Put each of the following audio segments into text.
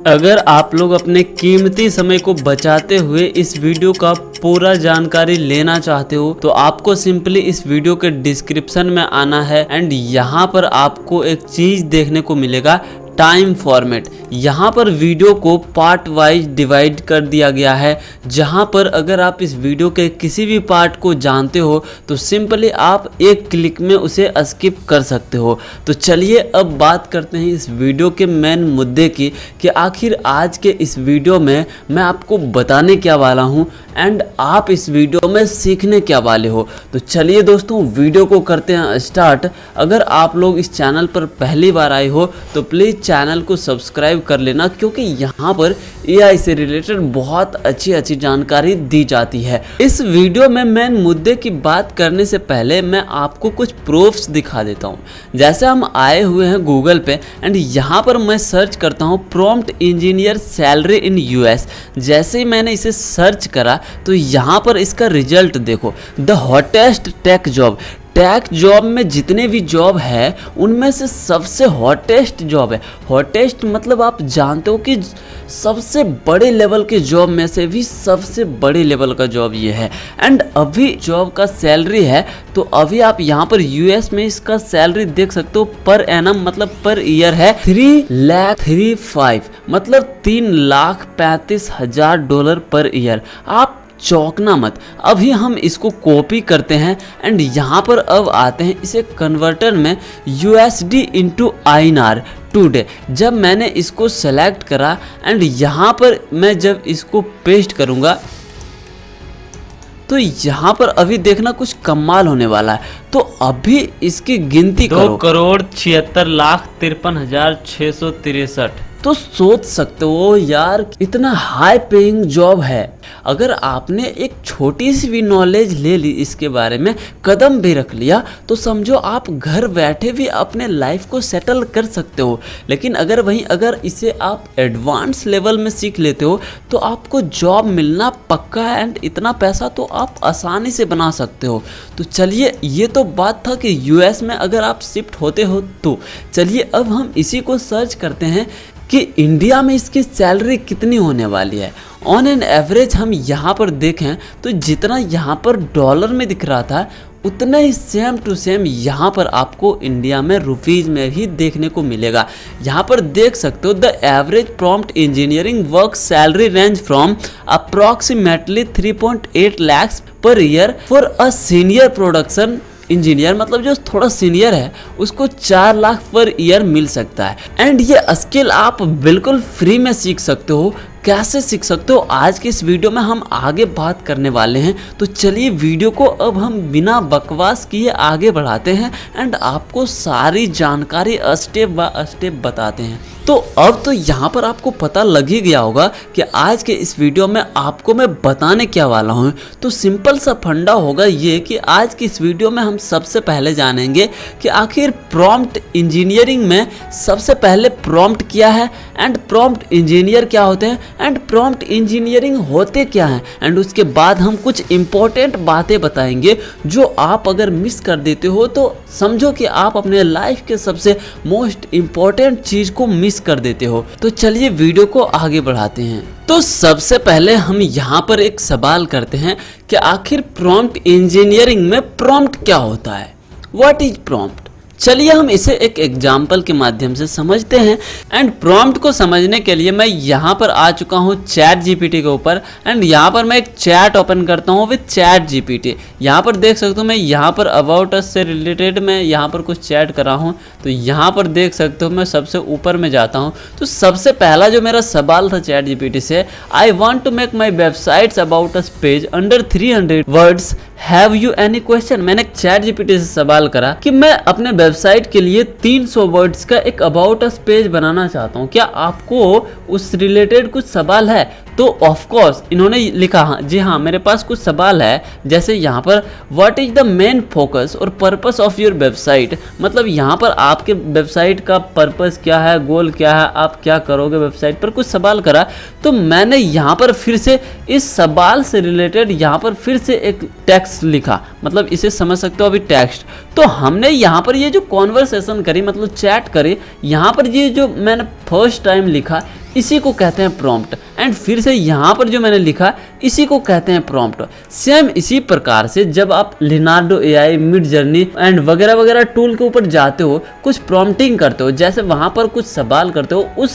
अगर आप लोग अपने कीमती समय को बचाते हुए इस वीडियो का पूरा जानकारी लेना चाहते हो तो आपको सिंपली इस वीडियो के डिस्क्रिप्शन में आना है एंड यहाँ पर आपको एक चीज देखने को मिलेगा, टाइम फॉर्मेट। यहाँ पर वीडियो को पार्ट वाइज डिवाइड कर दिया गया है, जहाँ पर अगर आप इस वीडियो के किसी भी पार्ट को जानते हो तो सिंपली आप एक क्लिक में उसे स्किप कर सकते हो। तो चलिए अब बात करते हैं इस वीडियो के मेन मुद्दे की कि आखिर आज के इस वीडियो में मैं आपको बताने क्या वाला हूँ एंड आप इस वीडियो में सीखने क्या वाले हो। तो चलिए दोस्तों वीडियो को करते हैं स्टार्ट। अगर आप लोग इस चैनल पर पहली बार आए हो तो प्लीज़ चैनल को सब्सक्राइब कर लेना, क्योंकि यहाँ पर एआई से रिलेटेड बहुत अच्छी जानकारी दी जाती है। इस वीडियो में मेन मुद्दे की बात करने से पहले मैं आपको कुछ प्रूफ्स दिखा देता हूँ। जैसे हम आए हुए हैं गूगल पे एंड यहाँ पर मैं सर्च करता हूँ prompt engineer salary in US. जैसे ही मैंने इसे सर्च करा तो यहाँ पर इसका रिजल्ट देखो, the hottest tech job. Tech job में जितने भी जॉब है उनमें से सबसे हॉटेस्ट जॉब है। हॉटेस्ट मतलब आप जानते हो कि सबसे बड़े लेवल के जॉब में से भी सबसे बड़े लेवल का जॉब ये है। एंड अभी जॉब का सैलरी है तो अभी आप यहाँ पर यूएस में इसका सैलरी देख सकते हो, पर एनम मतलब पर ईयर है 3,35,000 मतलब $3,35,000 पर ईयर। आप चौंकना मत। अभी हम इसको कॉपी करते हैं एंड यहाँ पर अब आते हैं इसे कन्वर्टर में USD इंटू INR टुडे। जब मैंने इसको सेलेक्ट करा एंड यहाँ पर मैं जब इसको पेस्ट करूँगा तो यहाँ पर अभी देखना कुछ कमाल होने वाला है। तो अभी इसकी गिनती करो, 2,46,53,663। तो सोच सकते हो यार इतना हाई पेइंग जॉब है। अगर आपने एक छोटी सी भी नॉलेज ले ली इसके बारे में, कदम भी रख लिया, तो समझो आप घर बैठे भी अपने लाइफ को सेटल कर सकते हो। लेकिन अगर इसे आप एडवांस लेवल में सीख लेते हो तो आपको जॉब मिलना पक्का है एंड इतना पैसा तो आप आसानी से बना सकते हो। तो चलिए ये तो बात था कि यूएस में अगर आप शिफ्ट होते हो तो चलिए अब हम इसी को सर्च करते हैं कि इंडिया में इसकी सैलरी कितनी होने वाली है। ऑन एन एवरेज हम यहाँ पर देखें तो जितना यहाँ पर डॉलर में दिख रहा था उतना ही सेम टू सेम यहाँ पर आपको इंडिया में रुपीज में भी देखने को मिलेगा। यहाँ पर देख सकते हो the average prompt engineering work salary range from approximately 3.8 lakhs per year for a senior production engineer, मतलब जो थोड़ा सीनियर है उसको 4 लाख पर ईयर मिल सकता है। एंड ये स्किल आप बिल्कुल फ्री में सीख सकते हो। कैसे सीख सकते हो आज के इस वीडियो में हम आगे बात करने वाले हैं। तो चलिए वीडियो को अब हम बिना बकवास किए आगे बढ़ाते हैं एंड आपको सारी जानकारी स्टेप बाय स्टेप बताते हैं। तो अब तो यहाँ पर आपको पता लग ही गया होगा कि आज के इस वीडियो में आपको मैं बताने क्या वाला हूँ। तो सिंपल सा फंडा होगा ये कि आज की इस वीडियो में हम सबसे पहले जानेंगे कि आखिर प्रॉम्प्ट इंजीनियरिंग में सबसे पहले प्रॉम्प्ट क्या है एंड प्रॉम्प्ट इंजीनियर क्या होते हैं एंड प्रॉम्प्ट इंजीनियरिंग होते क्या हैं। एंड उसके बाद हम कुछ इंपॉर्टेंट बातें बताएंगे जो आप अगर मिस कर देते हो तो समझो कि आप अपने लाइफ के सबसे मोस्ट इम्पॉर्टेंट चीज को मिस कर देते हो। तो चलिए वीडियो को आगे बढ़ाते हैं। तो सबसे पहले हम यहाँ पर एक सवाल करते हैं कि आखिर प्रॉम्प्ट इंजीनियरिंग में प्रॉम्प्ट क्या होता है, व्हाट इज प्रॉम्प्ट। चलिए हम इसे एक एग्जाम्पल के माध्यम से समझते हैं। एंड प्रॉम्प्ट को समझने के लिए मैं यहाँ पर आ चुका हूँ चैट जीपीटी के ऊपर एंड यहाँ पर मैं एक चैट ओपन करता हूँ विद चैट जीपीटी। यहाँ पर देख सकते हो मैं यहाँ पर अबाउट अस से रिलेटेड मैं यहाँ पर कुछ चैट करा हूँ। तो यहाँ पर देख सकते हो मैं सबसे ऊपर में जाता हूँ। तो सबसे पहला जो मेरा सवाल था चैट जीपीटी से, I want to make my websites about us page under 300 words, have you any question. मैंने चैट जीपीटी से सवाल करा कि मैं अपने वेबसाइट के लिए 300 वर्ड्स का एक अबाउट अस पेज बनाना चाहता हूँ, क्या आपको उस रिलेटेड कुछ सवाल है। तो ऑफ कोर्स इन्होंने लिखा हाँ जी हाँ मेरे पास कुछ सवाल है। जैसे यहाँ पर what is the main focus और पर्पस ऑफ योर वेबसाइट, मतलब यहाँ पर आपके वेबसाइट का पर्पस क्या है, गोल क्या है, आप क्या करोगे वेबसाइट पर, कुछ सवाल करा। तो मैंने यहाँ पर फिर से इस सवाल से रिलेटेड यहाँ पर फिर से एक टेक्स्ट लिखा, मतलब इसे समझ सकते हो अभी टेक्स्ट। तो हमने यहाँ पर ये जो कॉन्वर्सेशन करी मतलब चैट करी, यहाँ पर ये जो मैंने फर्स्ट टाइम लिखा इसी को कहते हैं प्रॉम्प्ट। एंड फिर से यहाँ पर जो मैंने लिखा इसी को कहते हैं प्रॉम्प्ट। सेम इसी प्रकार से जब आप Leonardo AI, mid journey and वगैरह वगैरह टूल के ऊपर जाते हो, कुछ प्रॉम्प्टिंग करते हो, जैसे वहाँ पर कुछ सवाल करते हो, उस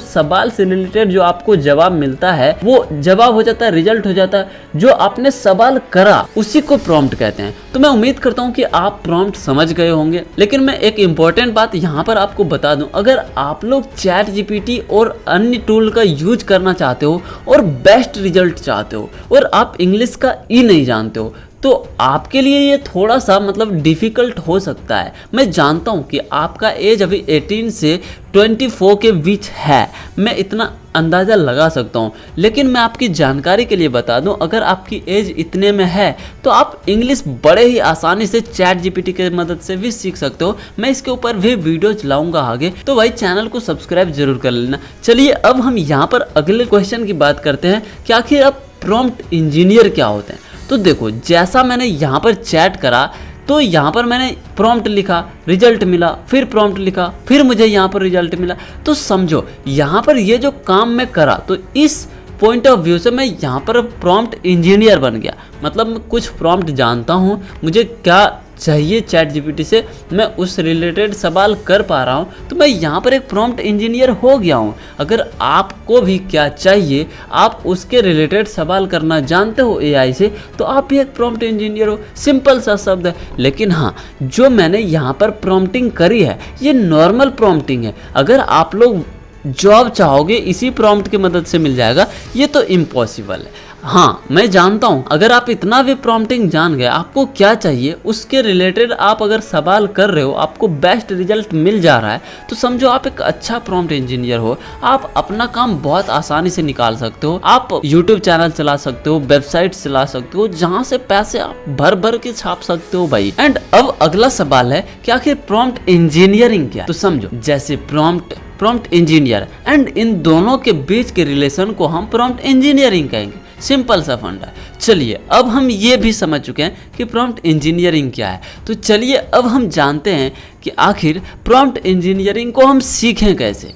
सवाल से रिलेटेड जो आपको जवाब मिलता है वो जवाब हो जाता है, रिजल्ट हो जाता है। जो आपने सवाल करा उसी को प्रॉम्प्ट कहते हैं। तो मैं उम्मीद करता हूँ कि आप प्रॉम्प्ट समझ गए होंगे। लेकिन मैं एक इंपॉर्टेंट बात यहाँ पर आपको बता दूं, अगर आप लोग चैट जीपीटी और अन्य टूल का यूज करना चाहते हो और बेस्ट रिजल्ट चाहते हो और आप इंग्लिश का ई नहीं जानते हो, तो आपके लिए ये थोड़ा सा मतलब डिफ़िकल्ट हो सकता है। मैं जानता हूँ कि आपका एज अभी 18 से 24 के बीच है, मैं इतना अंदाज़ा लगा सकता हूँ। लेकिन मैं आपकी जानकारी के लिए बता दूँ, अगर आपकी एज इतने में है तो आप इंग्लिश बड़े ही आसानी से चैट जीपीटी की मदद से भी सीख सकते हो। मैं इसके ऊपर भी वीडियो चलाऊंगा आगे, तो भाई चैनल को सब्सक्राइब जरूर कर लेना। चलिए अब हम यहाँ पर अगले क्वेश्चन की बात करते हैं कि आखिर अब प्रॉम्प्ट इंजीनियर क्या होते हैं। तो देखो, जैसा मैंने यहाँ पर चैट करा तो यहाँ पर मैंने प्रॉम्प्ट लिखा, रिजल्ट मिला, फिर प्रॉम्प्ट लिखा, फिर मुझे यहाँ पर रिजल्ट मिला। तो समझो यहाँ पर ये जो काम मैं करा, तो इस पॉइंट ऑफ व्यू से मैं यहाँ पर प्रॉम्प्ट इंजीनियर बन गया। मतलब मैं कुछ प्रॉम्प्ट जानता हूँ, मुझे क्या चाहिए चैट जीपीटी से मैं उस रिलेटेड सवाल कर पा रहा हूँ, तो मैं यहाँ पर एक प्रॉम्प्ट इंजीनियर हो गया हूँ। अगर आपको भी क्या चाहिए, आप उसके रिलेटेड सवाल करना जानते हो एआई से, तो आप भी एक प्रॉम्प्ट इंजीनियर हो। सिंपल सा शब्द है। लेकिन हाँ, जो मैंने यहाँ पर प्रॉम्प्टिंग करी है ये नॉर्मल प्रॉम्प्टिंग है। अगर आप लोग जॉब चाहोगे इसी प्रॉम्प्ट की मदद से मिल जाएगा, ये तो इम्पॉसिबल है। हाँ, मैं जानता हूँ अगर आप इतना भी प्रॉम्प्टिंग जान गए, आपको क्या चाहिए उसके रिलेटेड आप अगर सवाल कर रहे हो, आपको बेस्ट रिजल्ट मिल जा रहा है, तो समझो आप एक अच्छा प्रॉम्प्ट इंजीनियर हो। आप अपना काम बहुत आसानी से निकाल सकते हो। आप यूट्यूब चैनल चला सकते हो, वेबसाइट चला सकते हो, जहाँ से पैसे आप भर भर के छाप सकते हो भाई। एंड अब अगला सवाल है कि आखिर प्रॉम्प्ट इंजीनियरिंग क्या। तो समझो, जैसे प्रॉम्प्ट इंजीनियर एंड इन दोनों के बीच के रिलेशन को हम प्रॉम्प्ट इंजीनियरिंग कहेंगे। सिंपल सा फंडा। चलिए अब हम ये भी समझ चुके हैं कि प्रॉम्प्ट इंजीनियरिंग क्या है, तो चलिए अब हम जानते हैं कि आखिर प्रॉम्प्ट इंजीनियरिंग को हम सीखें कैसे।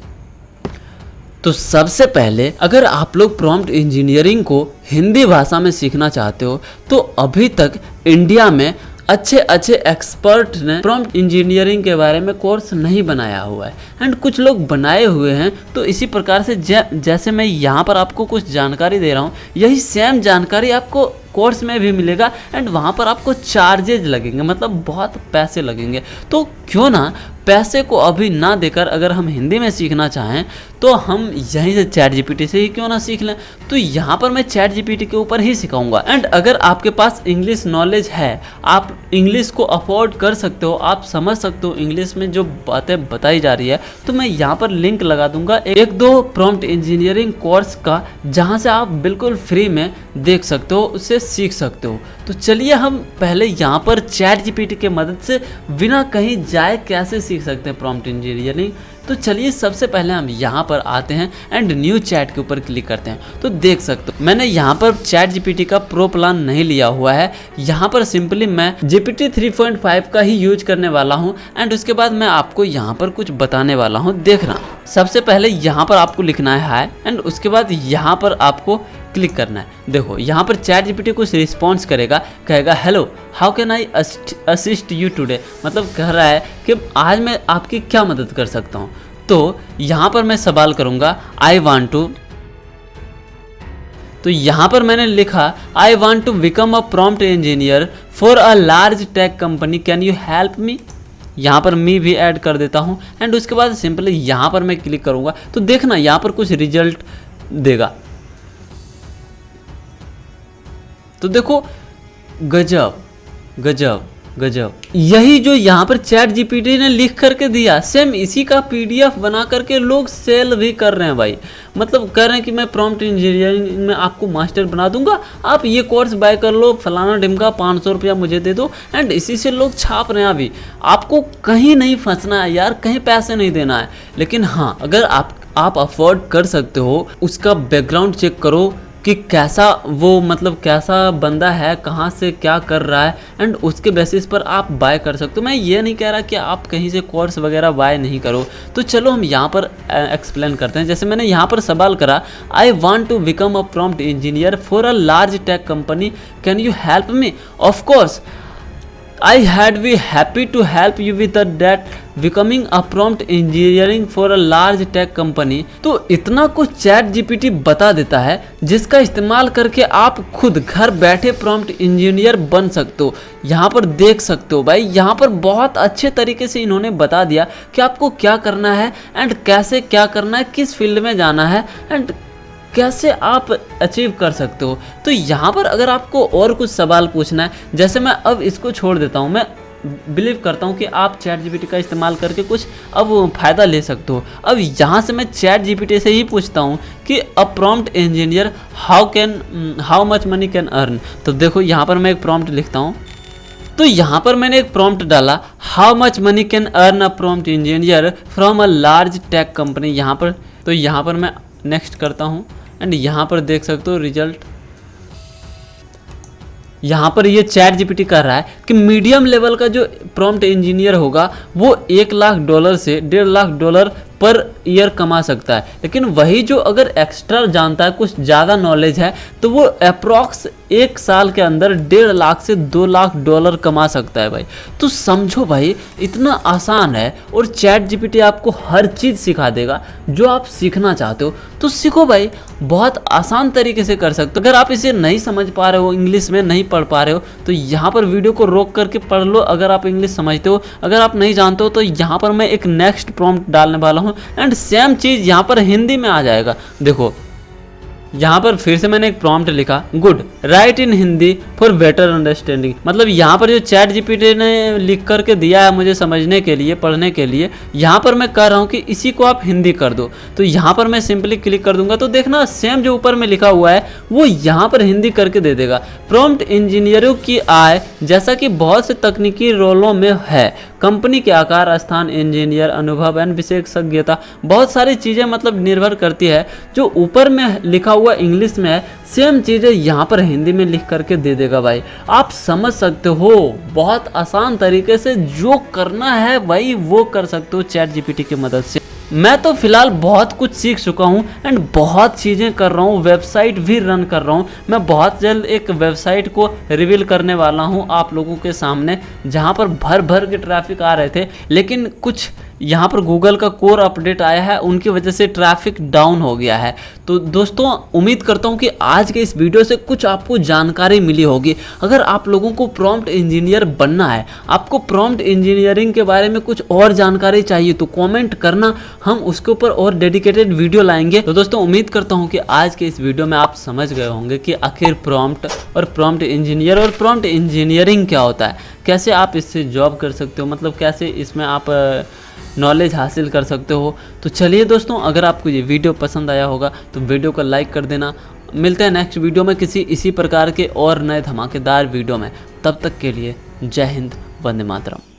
तो सबसे पहले अगर आप लोग प्रॉम्प्ट इंजीनियरिंग को हिंदी भाषा में सीखना चाहते हो, तो अभी तक इंडिया में अच्छे एक्सपर्ट ने प्रॉम्प्ट इंजीनियरिंग के बारे में कोर्स नहीं बनाया हुआ है। एंड कुछ लोग बनाए हुए हैं। तो इसी प्रकार से जैसे मैं यहाँ पर आपको कुछ जानकारी दे रहा हूँ, यही सेम जानकारी आपको कोर्स में भी मिलेगा। एंड वहाँ पर आपको चार्जेज लगेंगे, मतलब बहुत पैसे लगेंगे। तो क्यों ना पैसे को अभी ना देकर अगर हम हिंदी में सीखना चाहें, तो हम यहीं से चैट जीपीटी से ही क्यों ना सीख लें। तो यहाँ पर मैं चैट जीपीटी के ऊपर ही सिखाऊंगा। एंड अगर आपके पास इंग्लिश नॉलेज है, आप इंग्लिश को अफोर्ड कर सकते हो, आप समझ सकते हो इंग्लिश में जो बातें बताई जा रही है, तो मैं यहाँ पर लिंक लगा दूंगा 1-2 प्रॉम्प्ट इंजीनियरिंग कोर्स का, जहाँ से आप बिल्कुल फ्री में देख सकते हो, उससे सीख सकते हो। तो चलिए हम पहले यहाँ पर चैट जीपीटी के मदद से बिना कहीं जाए कैसे सीख सकते हैं प्रॉम्प्ट इंजीनियरिंग। तो चलिए सबसे पहले हम यहाँ पर आते हैं एंड न्यू चैट के ऊपर क्लिक करते हैं। तो देख सकते हो मैंने यहाँ पर चैट जीपीटी का प्रो प्लान नहीं लिया हुआ है। यहाँ पर सिंपली मैं GPT 3.5 का ही यूज करने वाला हूँ। एंड उसके बाद मैं आपको यहाँ पर कुछ बताने वाला हूँ, देखना। सबसे पहले यहाँ पर आपको लिखना है हाय, एंड उसके बाद यहाँ पर आपको क्लिक करना है। देखो यहाँ पर चैट जीपीटी कुछ रिस्पॉन्स करेगा, कहेगा hello how can I assist you today, मतलब कह रहा है कि आज मैं आपकी क्या मदद कर सकता हूँ। तो यहाँ पर मैं सवाल करूँगा आई वांट टू, तो यहाँ पर मैंने लिखा I want to become a prompt engineer for a large tech company, can you help me. यहाँ पर मी भी ऐड कर देता हूँ। एंड उसके बाद सिंपली यहाँ पर मैं क्लिक करूँगा, तो देखना यहाँ पर कुछ रिजल्ट देगा। तो देखो गजब गजब गजब, यही जो यहाँ पर चैट जीपीटी ने लिख करके दिया, सेम इसी का PDF बना करके लोग सेल भी कर रहे हैं भाई। मतलब कह रहे हैं कि मैं प्रॉम्प्ट इंजीनियरिंग में आपको मास्टर बना दूंगा, आप ये कोर्स बाय कर लो, फलाना ढिमका 500 रुपया मुझे दे दो। एंड इसी से लोग छाप रहे हैं। अभी आपको कहीं नहीं फंसना है यार, कहीं पैसे नहीं देना है। लेकिन हाँ, अगर आप अफोर्ड कर सकते हो, उसका बैकग्राउंड चेक करो कि कैसा वो मतलब कैसा बंदा है, कहाँ से क्या कर रहा है, एंड उसके बेसिस पर आप बाय कर सकते हो। मैं ये नहीं कह रहा कि आप कहीं से कोर्स वगैरह बाय नहीं करो। तो चलो हम यहाँ पर एक्सप्लेन करते हैं। जैसे मैंने यहाँ पर सवाल करा, I want to become a prompt engineer for a large tech company, can you help me? Of course I had be happy to help you with that becoming a prompt engineering for a large tech company। तो इतना कुछ chat GPT बता देता है जिसका इस्तेमाल करके आप खुद घर बैठे प्रॉम्प्ट इंजीनियर बन सकते हो। यहाँ पर देख सकते हो भाई, यहाँ पर बहुत अच्छे तरीके से इन्होंने बता दिया कि आपको क्या करना है एंड कैसे क्या करना है, किस फील्ड में जाना है एंड कैसे आप अचीव कर सकते हो। तो यहाँ पर अगर आपको और कुछ सवाल पूछना है, जैसे मैं अब इसको छोड़ देता हूँ, मैं बिलीव करता हूँ कि आप चैट जीपीटी का इस्तेमाल करके कुछ अब फ़ायदा ले सकते हो। अब यहाँ से मैं चैट जीपीटी से ही पूछता हूँ कि अ prompt engineer how much money can earn. तो देखो यहाँ पर मैं एक प्रॉम्प्ट लिखता हूँ। तो यहाँ पर मैंने एक प्रॉम्प्ट डाला, how much money can earn a prompt engineer from a large tech company. यहाँ पर तो यहाँ पर मैं नेक्स्ट करता हूँ एंड यहाँ पर देख सकते हो रिजल्ट। यहाँ पर ये चैट जीपीटी कर रहा है कि मीडियम लेवल का जो प्रॉम्प्ट इंजीनियर होगा वो $1 लाख से $1.5 पर ईयर कमा सकता है। लेकिन वही जो अगर एक्स्ट्रा जानता है, कुछ ज़्यादा नॉलेज है, तो वो अप्रॉक्स 1 साल के अंदर $1.5 लाख से $2 लाख कमा सकता है भाई। तो समझो भाई, इतना आसान है और चैट जीपीटी आपको हर चीज़ सिखा देगा। जो आप सीखना चाहते हो तो सीखो भाई, बहुत आसान तरीके से कर सकते हो। अगर आप इसे नहीं समझ पा रहे हो, इंग्लिश में नहीं पढ़ पा रहे हो, तो यहाँ पर वीडियो को रोक करके पढ़ लो। अगर आप इंग्लिश समझते हो, अगर आप नहीं जानते हो, तो यहाँ पर मैं एक नेक्स्ट प्रॉम्प्ट डालने वाला हूँ एंड सेम चीज़ यहाँ पर हिंदी में आ जाएगा। देखो यहाँ पर फिर से मैंने एक प्रॉम्प्ट लिखा, good right in Hindi for better understanding. मतलब यहाँ पर जो चैट जीपीटी ने लिख करके दिया है मुझे समझने के लिए, पढ़ने के लिए, यहाँ पर मैं कह रहा हूँ कि इसी को आप हिंदी कर दो। तो यहाँ पर मैं सिंपली क्लिक कर दूंगा तो देखना सेम जो ऊपर में लिखा हुआ है वो यहाँ पर हिंदी करके दे देगा। प्रॉम्प्ट इंजीनियरों की आय जैसा कि बहुत से तकनीकी रोलों में है, कंपनी के आकार, स्थान, इंजीनियर, अनुभव एंड विशेषज्ञता, बहुत सारी चीज़ें मतलब निर्भर करती है। जो ऊपर में लिखा हुआ इंग्लिश में है, सेम चीज़ें यहाँ पर हिंदी में लिख करके दे देगा भाई। आप समझ सकते हो, बहुत आसान तरीके से जो करना है भाई वो कर सकते हो चैट जीपीटी की मदद से। मैं तो फिलहाल बहुत कुछ सीख चुका हूँ एंड बहुत चीज़ें कर रहा हूँ, वेबसाइट भी रन कर रहा हूँ। मैं बहुत जल्द एक वेबसाइट को रिवील करने वाला हूँ आप लोगों के सामने, जहाँ पर भर भर के ट्रैफिक आ रहे थे, लेकिन कुछ यहाँ पर गूगल का कोर अपडेट आया है, उनकी वजह से ट्रैफिक डाउन हो गया है। तो दोस्तों उम्मीद करता हूँ कि आज के इस वीडियो से कुछ आपको जानकारी मिली होगी। अगर आप लोगों को प्रॉम्प्ट इंजीनियर बनना है, आपको प्रॉम्प्ट इंजीनियरिंग के बारे में कुछ और जानकारी चाहिए, तो कमेंट करना, हम उसके ऊपर और डेडिकेटेड वीडियो लाएंगे। तो दोस्तों उम्मीद करता हूँ कि आज के इस वीडियो में आप समझ गए होंगे कि आखिर प्रॉम्प्ट और प्रॉम्प्ट इंजीनियर और प्रॉम्प्ट इंजीनियरिंग क्या होता है, कैसे आप इससे जॉब कर सकते हो, मतलब कैसे इसमें आप नॉलेज हासिल कर सकते हो। तो चलिए दोस्तों, अगर आपको ये वीडियो पसंद आया होगा तो वीडियो को लाइक कर देना। मिलते हैं नेक्स्ट वीडियो में किसी इसी प्रकार के और नए धमाकेदार वीडियो में। तब तक के लिए जय हिंद, वंदे मातरम।